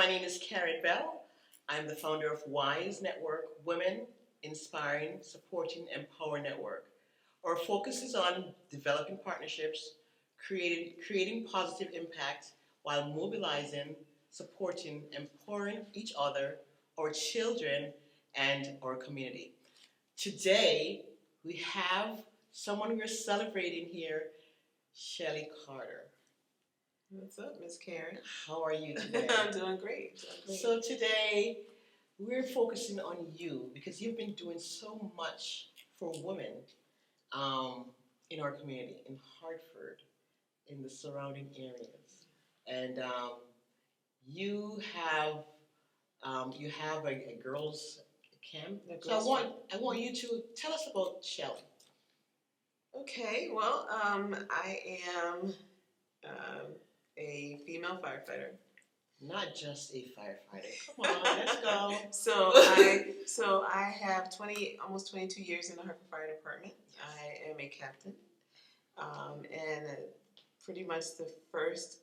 My name is Karen Bell. I'm the founder of WISE Network, Women Inspiring, Supporting, Empower Network. Our focus is on developing partnerships, creating positive impact while mobilizing, supporting, empowering each other, our children, and our community. Today, we have someone we're celebrating here, Shelly Carter. What's up, Miss Karen? How are you today? I'm doing great. So today, we're focusing on you because you've been doing so much for women um, in our community, in Hartford, in the surrounding areas, and you have a girls camp. So I want you to tell us about Shelly. Okay, well, I am a female firefighter. Not just a firefighter. Come on, let's go. So I have almost 22 years in the Hartford Fire Department. I am a captain, and pretty much the first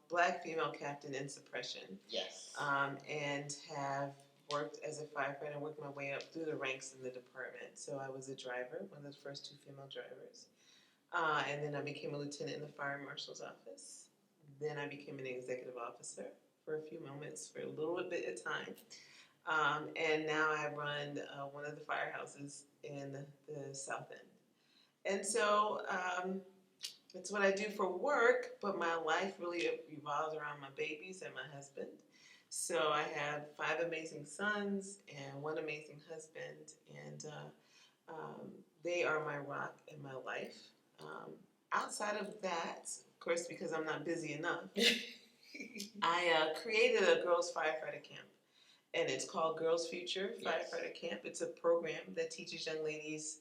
black female captain in suppression. Yes. And have worked as a firefighter and worked my way up through the ranks in the department. So I was a driver, one of the first two female drivers. And then I became a lieutenant in the fire marshal's office. Then I became an executive officer for a few moments, for a little bit of time. And now I run one of the firehouses in the South End. And so that's what I do for work, but my life really revolves around my babies and my husband. So I have 5 amazing sons and 1 amazing husband, and they are my rock in my life. Outside of that, of course, because I'm not busy enough, I created a girls firefighter camp, and it's called Girls Future Firefighter Camp. It's a program that teaches young ladies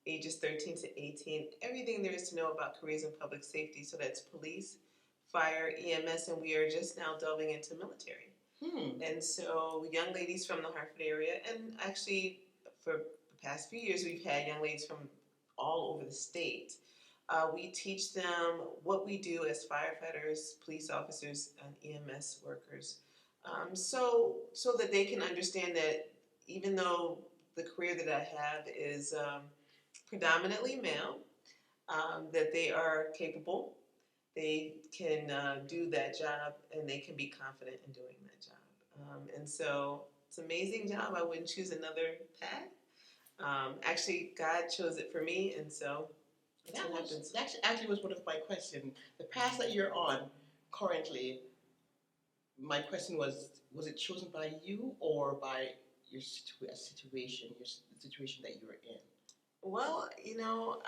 ages 13 to 18 everything there is to know about careers in public safety. So that's police, fire, EMS, and we are just now delving into military. And so young ladies from the Hartford area, and actually for the past few years we've had young ladies from all over the state. We teach them what we do as firefighters, police officers, and EMS workers, so that they can understand that even though the career that I have is predominantly male, that they are capable, they can do that job, and they can be confident in doing that job. And so it's an amazing job. I wouldn't choose another path. Actually, God chose it for me, and so that actually was one of my questions. The path that you're on currently, my question was it chosen by you or by your situation that you were in? Well,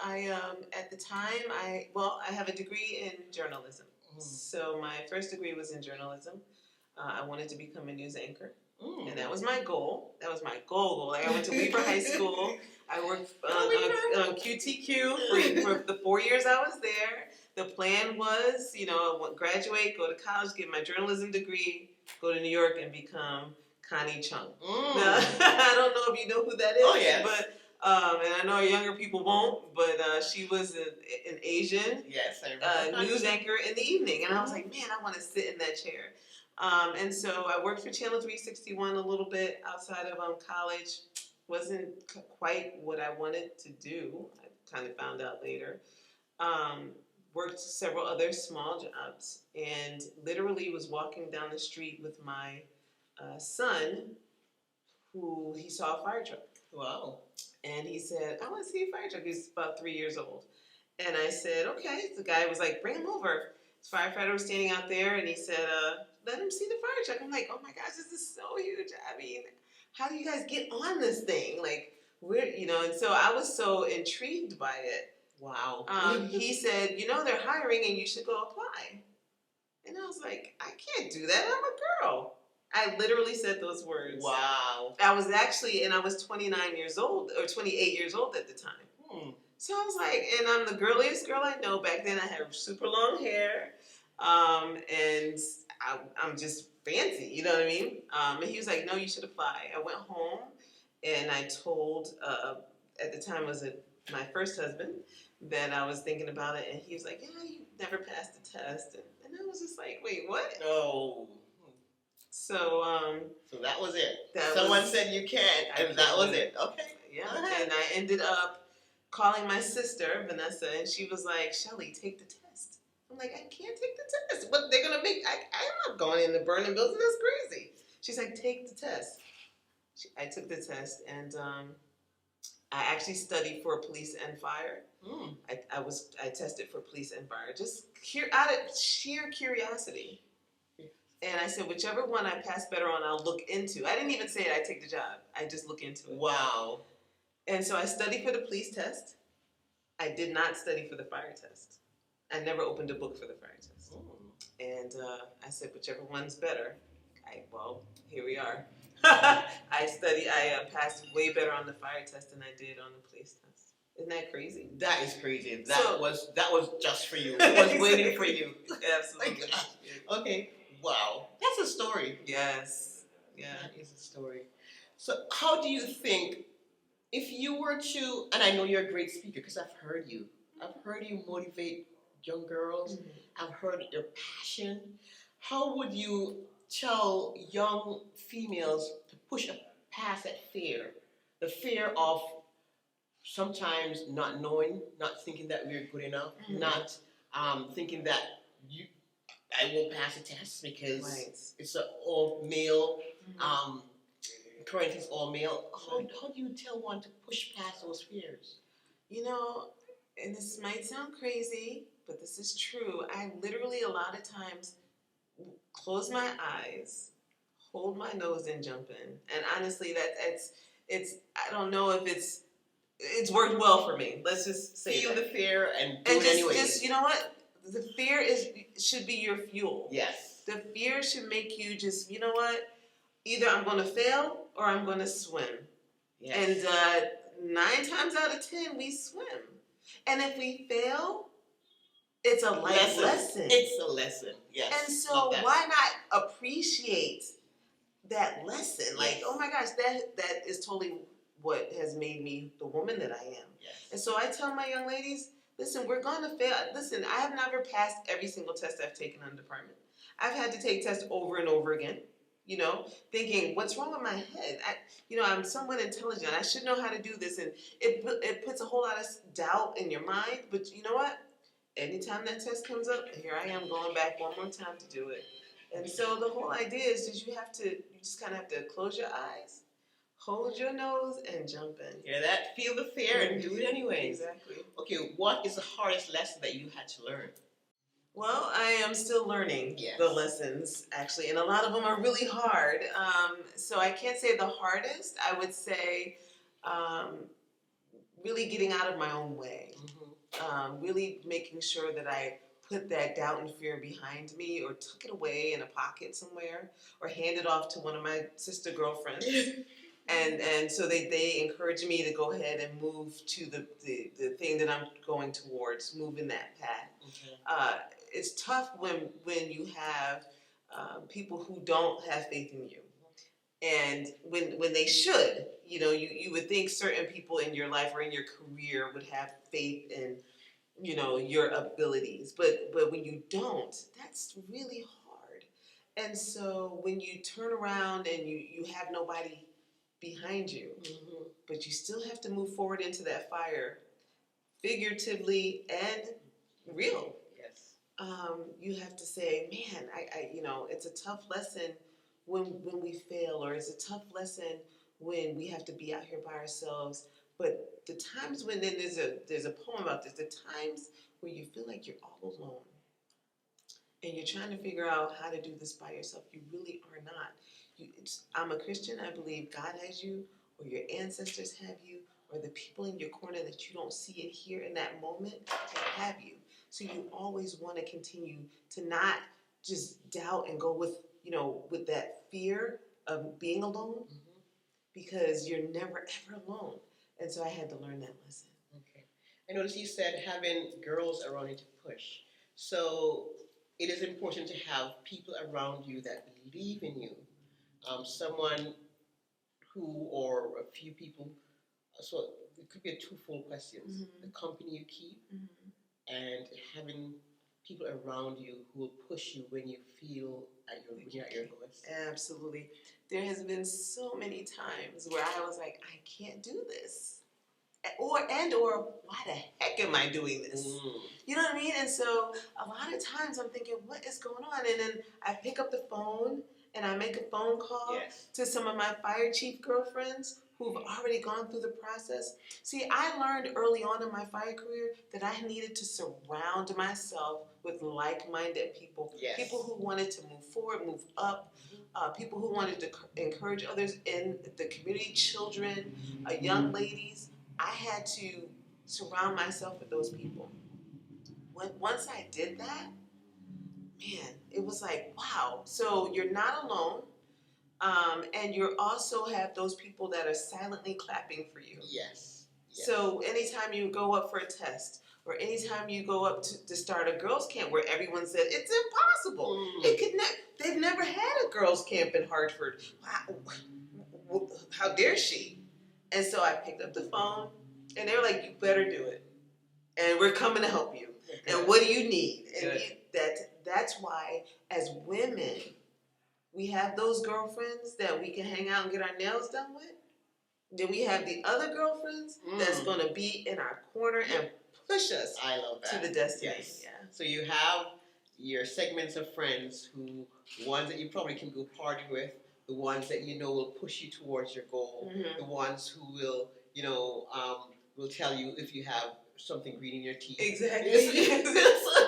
I at the time I have a degree in journalism. So my first degree was in journalism. I wanted to become a news anchor. And that was my goal. That was my goal. Like I went to Weaver High School. I worked on QTQ for the 4 years I was there. The plan was, graduate, go to college, get my journalism degree, go to New York, and become Connie Chung. Now, I don't know if you know who that is. Oh, yes. But and I know younger people won't, but she was an Asian news anchor in the evening. And I was like, man, I want to sit in that chair. And so I worked for Channel 361 a little bit outside of college. Wasn't quite what I wanted to do. I kind of found out later. Worked several other small jobs, and literally was walking down the street with my son, who he saw a fire truck. Wow. And he said, I want to see a fire truck. He was about 3 years old. And I said, okay. The guy was like, bring him over. The firefighter was standing out there, and he said, let him see the fire truck. I'm like, oh my gosh, this is so huge. I mean, how do you guys get on this thing? Like, and so I was so intrigued by it. Wow. He said, they're hiring and you should go apply. And I was like, I can't do that. I'm a girl. I literally said those words. Wow. I was 29 years old, or 28 years old at the time. So I was like, and I'm the girliest girl I know. Back then I had super long hair, and I'm just fancy, you know what I mean? And he was like, no, you should apply. I went home, and I told, at the time it was my first husband, that I was thinking about it, and he was like, yeah, you never passed the test. And I was just like, wait, what? Oh. So So that was it. That Someone was, said you can't, and that was it. Okay. Yeah. And I ended up calling my sister, Vanessa, and she was like, Shelly, take the test. I'm like, I can't take the test. What they're going to make, I'm not going in the burning building. That's crazy. She's like, take the test. I took the test, and I actually studied for police and fire. I tested for police and fire, just out of sheer curiosity. And I said, whichever one I pass better on, I'll look into. I didn't even say I'd take the job. I just look into it. Wow. And so I studied for the police test. I did not study for the fire test. I never opened a book for the fire test. And I said, whichever one's better. Well, here we are. I passed way better on the fire test than I did on the police test. Isn't that crazy? That is crazy. That was just for you. It was waiting for you. Absolutely. Okay. Wow. That's a story. Yes. Yeah. That is a story. So how do you think, if you were to, and I know you're a great speaker because I've heard you motivate young girls. Mm-hmm. I've heard your passion. How would you tell young females to push past that fear? The fear of sometimes not knowing, not thinking that we're good enough, not thinking that I won't pass the test because it's an all male, current is all male. How do you tell one to push past those fears? You know, and this might sound crazy, but this is true. I literally a lot of times close my eyes, hold my nose, and jump in. And honestly, it's I don't know if it's worked well for me. Let's just say feel the fear and do and it anyway. Just you know what? The fear should be your fuel. Yes. The fear should make you just, you know what? Either I'm going to fail or I'm going to swim. Yes. And 9 times out of 10, we swim. And if we fail, it's a life lesson. It's a lesson. Yes. And so why not appreciate that lesson? Like, oh my gosh, that is totally what has made me the woman that I am. Yes. And so I tell my young ladies, listen, we're going to fail. Listen, I have never passed every single test I've taken in the department. I've had to take tests over and over again, thinking, what's wrong with my head? I'm somewhat intelligent. I should know how to do this. And it puts a whole lot of doubt in your mind. But you know what? Anytime that test comes up, here I am going back one more time to do it. And so the whole idea is that you just kind of have to close your eyes, hold your nose, and jump in. Hear that? Feel the fear and do it anyway. Exactly. Okay, what is the hardest lesson that you had to learn? Well, I am still learning the lessons, actually, and a lot of them are really hard. So I can't say the hardest. I would say really getting out of my own way. Really making sure that I put that doubt and fear behind me, or tuck it away in a pocket somewhere, or hand it off to one of my sister girlfriends. And so they encourage me to go ahead and move to the thing that I'm going towards, move in that path. Okay. It's tough when you have people who don't have faith in you. And when they should, you would think certain people in your life or in your career would have faith in, your abilities. But when you don't, that's really hard. And so when you turn around and you have nobody behind you, but you still have to move forward into that fire, figuratively and real. Yes. You have to say, man, it's a tough lesson when we fail, or it's a tough lesson when we have to be out here by ourselves. But the times when there's a poem about this, the times where you feel like you're all alone and you're trying to figure out how to do this by yourself, you really are not. I'm a Christian. I believe God has you, or your ancestors have you, or the people in your corner that you don't see and hear in that moment have you. So you always want to continue to not just doubt and go with that fear of being alone, because you're never ever alone. And so I had to learn that lesson. Okay. I noticed you said having girls around you to push. So it is important to have people around you that believe in you. Someone who, or a few people, so it could be a twofold question. The company you keep and having people around you who will push you when you feel when you're at your lowest? Absolutely. There has been so many times where I was like, I can't do this. Or why the heck am I doing this? You know what I mean? And so a lot of times I'm thinking, what is going on? And then I pick up the phone and I make a phone call to some of my fire chief girlfriends who've already gone through the process. See, I learned early on in my fire career that I needed to surround myself with like-minded people, people who wanted to move forward, move up, people who wanted to encourage others in the community, children, young ladies. I had to surround myself with those people. Once I did that, man, it was like, wow. So you're not alone, and you also have those people that are silently clapping for you. Yes. So anytime you go up for a test, or anytime you go up to start a girls' camp where everyone said it's impossible, they've never had a girls' camp in Hartford. How dare she? And so I picked up the phone. And they were like, you better do it. And we're coming to help you. Good. And what do you need? And that's why, as women, we have those girlfriends that we can hang out and get our nails done with. Then we have the other girlfriends that's going to be in our corner and push us to the destination. Yes. Yeah. So you have your segments of friends ones that you probably can go party with, the ones that you know will push you towards your goal, the ones who will, will tell you if you have something green in your teeth. Exactly.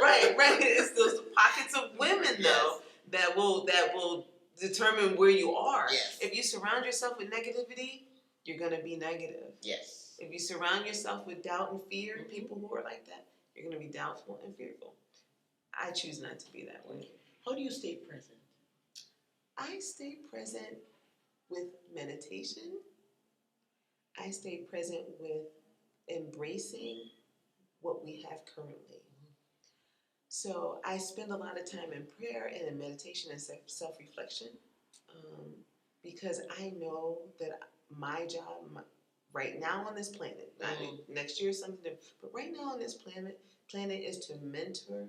right. It's those pockets of women though that will determine where you are. Yes. If you surround yourself with negativity, you're gonna be negative. Yes. If you surround yourself with doubt and fear, people who are like that, you're gonna be doubtful and fearful. I choose not to be that way. How do you stay present? I stay present with meditation. I stay present with embracing what we have currently. So I spend a lot of time in prayer and in meditation and self-reflection because I know that my job right now on this planet, next year is something different, but right now on this planet is to mentor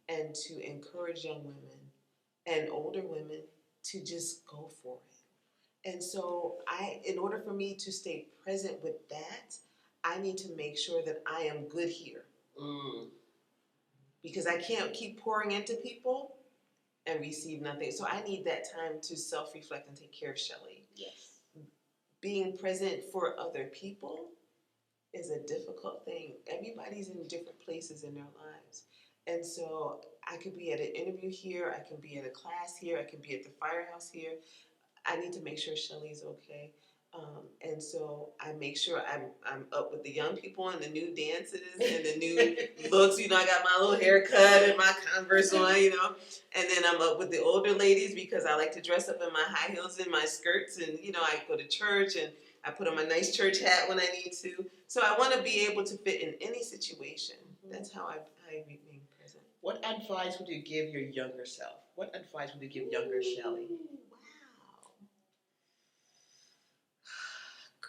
and to encourage young women and older women to just go for it. And so in order for me to stay present with that, I need to make sure that I am good here. Because I can't keep pouring into people and receive nothing. So I need that time to self-reflect and take care of Shelly. Yes. Being present for other people is a difficult thing. Everybody's in different places in their lives. And so I could be at an interview here, I can be at a class here, I can be at the firehouse here. I need to make sure Shelly's okay. And so I make sure I'm up with the young people and the new dances and the new looks. I got my little haircut and my Converse on, And then I'm up with the older ladies because I like to dress up in my high heels and my skirts. And, I go to church and I put on my nice church hat when I need to. So I want to be able to fit in any situation. That's how I remain present. What advice would you give your younger self? What advice would you give younger Shelly?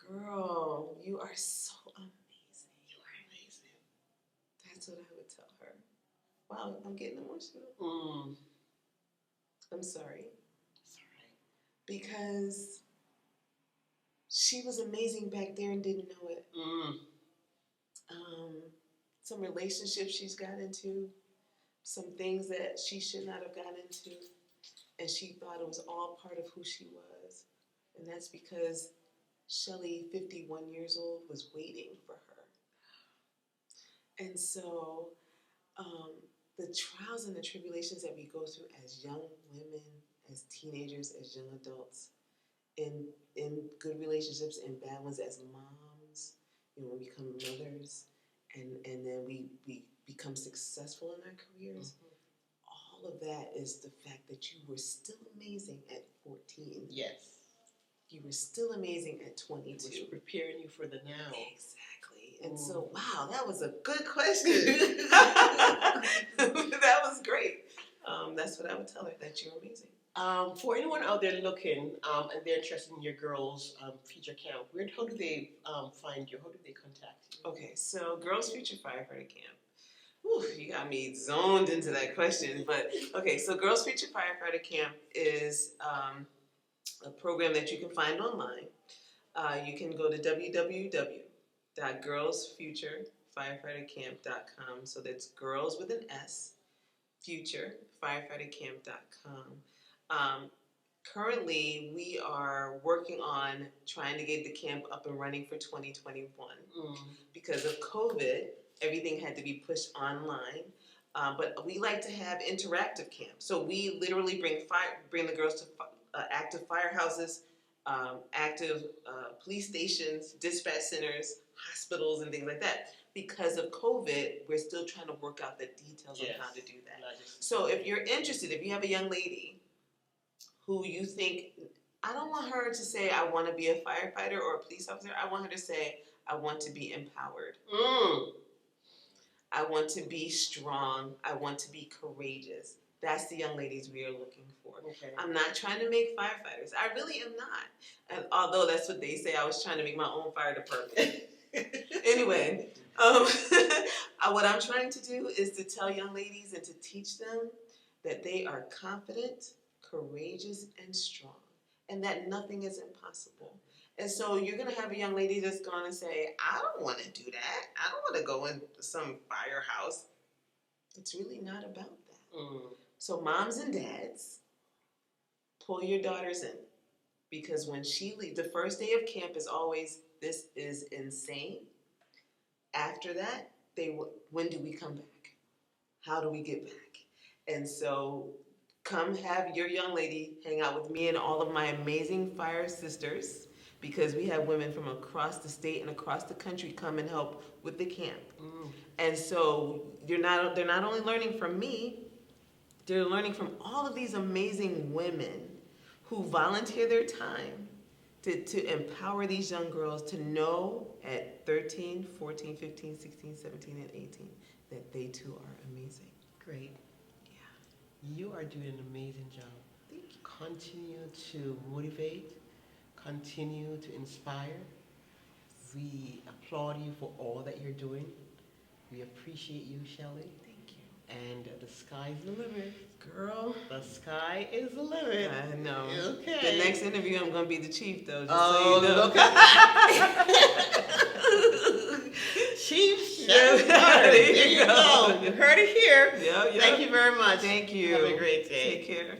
Girl, you are so amazing. You are amazing. That's what I would tell her. Wow, I'm getting emotional. I'm sorry. It's all right. Because she was amazing back there and didn't know it. Some relationships she's got into, some things that she should not have gotten into, and she thought it was all part of who she was. And that's because Shelly, 51 years old, was waiting for her. And so the trials and the tribulations that we go through as young women, as teenagers, as young adults, in good relationships and bad ones as moms, we become mothers, and then we become successful in our careers. All of that is the fact that you were still amazing at 14. Yes. You were still amazing at 22. It was preparing you for the now. Exactly. And so, wow, that was a good question. That was great. That's what I would tell her, that you're amazing. For anyone out there looking and they're interested in your girls' future camp, how do they find you? How do they contact you? Okay, so Girls Future Firefighter Camp. Whew, you got me zoned into that question. But okay, so Girls Future Firefighter Camp is a program that you can find online. You can go to www.girlsfuturefirefightercamp.com. So that's girls with an S, futurefirefightercamp.com. Currently, we are working on trying to get the camp up and running for 2021. Because of COVID, everything had to be pushed online. But we like to have interactive camps. So we literally bring the girls to active firehouses, active police stations, dispatch centers, hospitals, and things like that. Because of COVID, we're still trying to work out the details on how to do that. So if you're interested, if you have a young lady who you think, I don't want her to say, I want to be a firefighter or a police officer. I want her to say, I want to be empowered. I want to be strong. I want to be courageous. That's the young ladies we are looking for. Okay. I'm not trying to make firefighters. I really am not. And although that's what they say, I was trying to make my own fire department. Anyway, what I'm trying to do is to tell young ladies and to teach them that they are confident, courageous, and strong, and that nothing is impossible. And so you're going to have a young lady that's going to say, I don't want to do that. I don't want to go into some firehouse. It's really not about that. So moms and dads, pull your daughters in. Because when she leaves, the first day of camp is always, this is insane. After that, when do we come back? How do we get back? And so come have your young lady hang out with me and all of my amazing fire sisters, because we have women from across the state and across the country come and help with the camp. And so they're not only learning from me, they're learning from all of these amazing women who volunteer their time to empower these young girls to know at 13, 14, 15, 16, 17, and 18 that they too are amazing. Great. You are doing an amazing job. Thank you. Continue to motivate, continue to inspire. We applaud you for all that you're doing. We appreciate you, Shelly. Thank you. And the sky's the limit. Girl. The sky is the limit. I know. Okay. The next interview, I'm going to be the chief, though, just so you know. Chief Shelly Carter. There you go. You heard it here. Yeah. Thank you very much. Thank you. Have a great day. Take care.